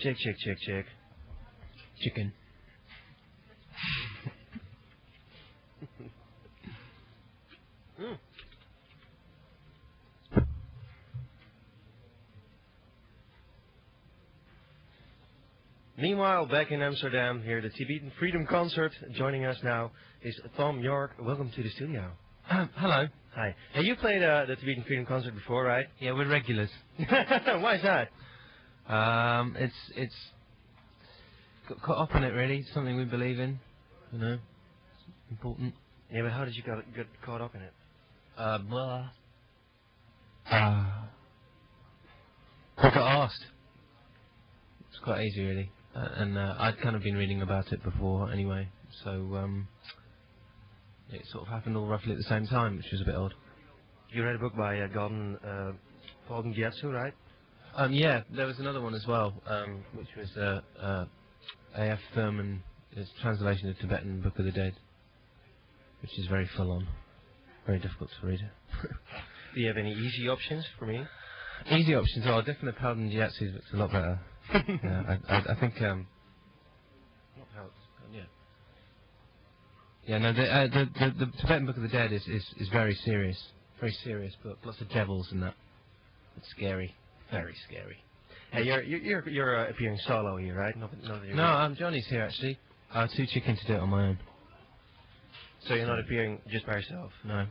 Check, check, check, check. Chicken. Meanwhile, back in Amsterdam, here the Tibetan Freedom Concert. Joining us now is Thom Yorke. Welcome to the studio. Hello. Hi. Hey, you played the Tibetan Freedom Concert before, right? Yeah, we're regulars. Why is that? It's got caught up in it really. It's something we believe in. You know, it's important. Yeah, but how did you get caught up in it? I got asked. It's quite easy really, and I'd kind of been reading about it before anyway, so it sort of happened all roughly at the same time, which was a bit odd. You read a book by Gordon Gyatso, right? Yeah, there was another one as well, which was A.F. Thurman, his translation of Tibetan Book of the Dead, which is very full on, very difficult to read. Do you have any easy options for me? Easy options? Oh, definitely Gordon Gyatso's looks a lot better. Yeah, I think yeah. Yeah, no, the Tibetan Book of the Dead is very serious book. Lots of devils and that. It's scary, very scary. Hey, you're appearing solo here, right? No, Johnny's here actually. Too chicken to do it on my own. So you're not appearing just by yourself? No.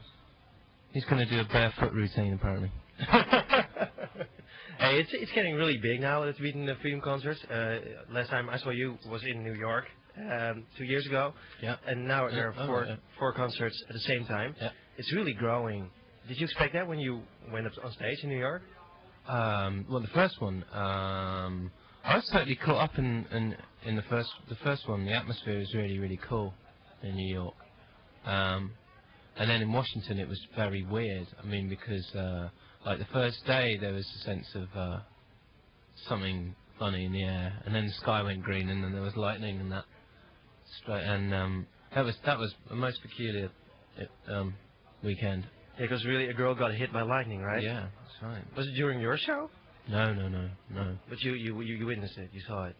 He's going to do a barefoot routine apparently. Hey, it's getting really big now, the Tibetan Freedom Concerts. Last time I saw you was in New York 2 years ago. Yeah. And now there are four concerts at the same time. Yeah. It's really growing. Did you expect that when you went up on stage in New York? Well, the first one, I was totally caught up in the first one. The atmosphere was really, really cool in New York. And then in Washington it was very weird. I mean, because like the first day there was a sense of something funny in the air, and then the sky went green, and then there was lightning and that. That was a most peculiar weekend. Yeah, because really a girl got hit by lightning, right? Yeah, that's right. Was it during your show? No. But you witnessed it. You saw it.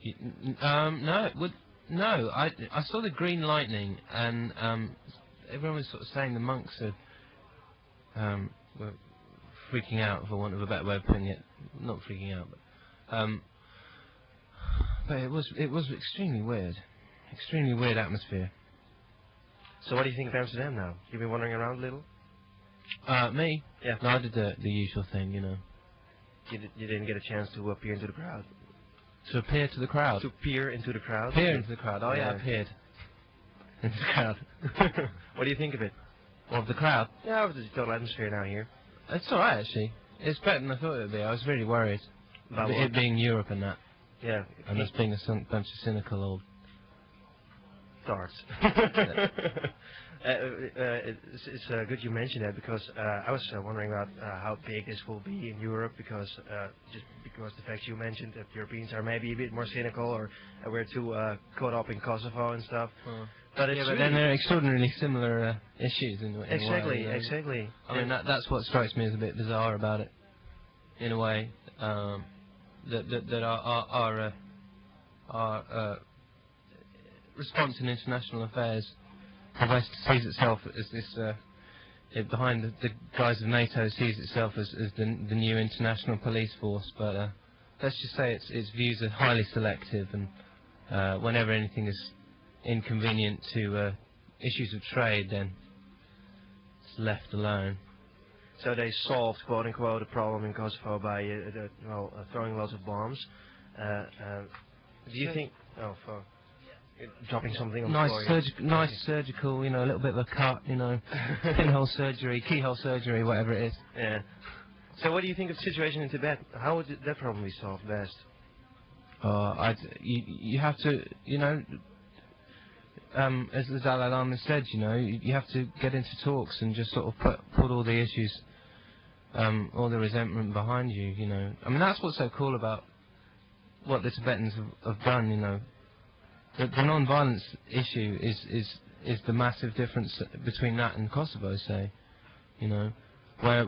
No. I saw the green lightning, and everyone was sort of saying the monks were freaking out, for want of a better way of putting it. Not freaking out, but it was extremely weird atmosphere. So what do you think of Amsterdam now? You've been wandering around a little? Me? Yeah. No, I did the usual thing, you know. You didn't get a chance to appear into the crowd? To appear to the crowd? To peer into the crowd? Peer into the crowd. Oh yeah, I peered into the crowd. What do you think of it? Well, of the crowd? Yeah, of the total atmosphere now here. It's alright actually. It's better than I thought it would be. I was really worried. About it being Europe and that. Yeah. And us being a bunch of cynical old darts. It's good you mentioned that, because I was wondering about how big this will be in Europe, because just because the fact you mentioned that Europeans are maybe a bit more cynical, or we're too caught up in Kosovo and stuff. But it's but then they're extraordinarily similar issues in exactly, a way. Exactly. I mean that's what strikes me as a bit bizarre about it, in a way. That our response in international affairs, the West sees itself as this, behind the guise of NATO, sees itself as the new international police force, but let's just say its views are highly selective, and whenever anything is inconvenient to issues of trade, then it's left alone. So they solved, quote unquote, the problem in Kosovo by throwing lots of bombs. Do you think? Oh, fuck. Dropping something on the floor. Nice surgical, you know, a little bit of a cut, you know, pinhole surgery, keyhole surgery, whatever it is. Yeah. So what do you think of the situation in Tibet? How would that problem be solved best? You have to, you know, as the Dalai Lama said, you know, you have to get into talks and just sort of put all the issues, all the resentment behind you, you know. I mean, that's what's so cool about what the Tibetans have done, you know. The non-violence issue is the massive difference between that and Kosovo, say, you know, where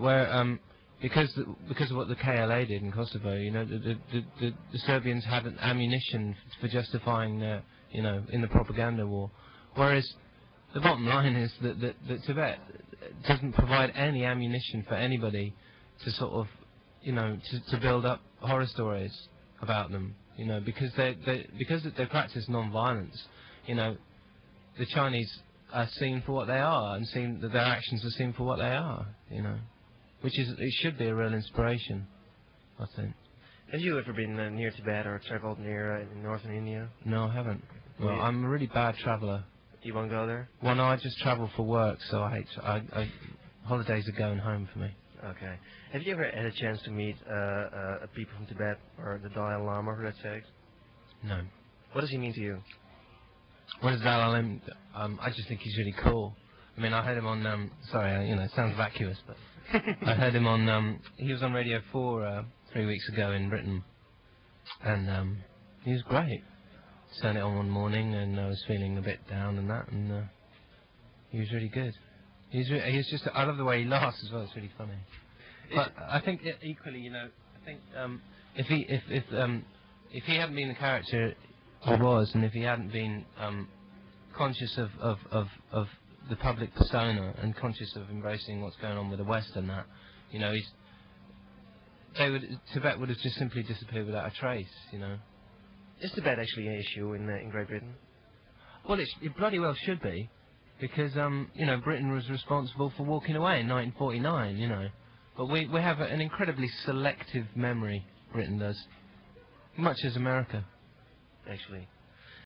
because of what the KLA did in Kosovo, you know, the Serbians had an ammunition for justifying their, you know, in the propaganda war, whereas the bottom line is that Tibet doesn't provide any ammunition for anybody to sort of, you know, to build up horror stories about them, you know, because they practice non-violence, you know, the Chinese are seen for what they are, and seen that their actions are seen for what they are, you know, it should be a real inspiration, I think. Have you ever been near Tibet or travelled near in northern India? No, I haven't. Well, I'm a really bad traveller. You won't go there? Well, no, I just travel for work, so holidays are going home for me. Okay. Have you ever had a chance to meet people from Tibet or the Dalai Lama, for that sake? No. What does he mean to you? What is Dalai Lama? I just think he's really cool. I mean, I heard him on, sorry, you know, it sounds vacuous, but I heard him on, he was on Radio 4 3 weeks ago in Britain, and he was great. Turned it on one morning, and I was feeling a bit down and that, and he was really good. He's just, I love the way he laughs as well. It's really funny. But I think equally, you know, I think if he hadn't been the character he was, and if he hadn't been conscious of the public persona and conscious of embracing what's going on with the West and that, you know, Tibet would have just simply disappeared without a trace, you know. Is Tibet actually an issue in Great Britain? Well, it bloody well should be. Because, you know, Britain was responsible for walking away in 1949, you know. But we have an incredibly selective memory, Britain does. Much as America. Actually.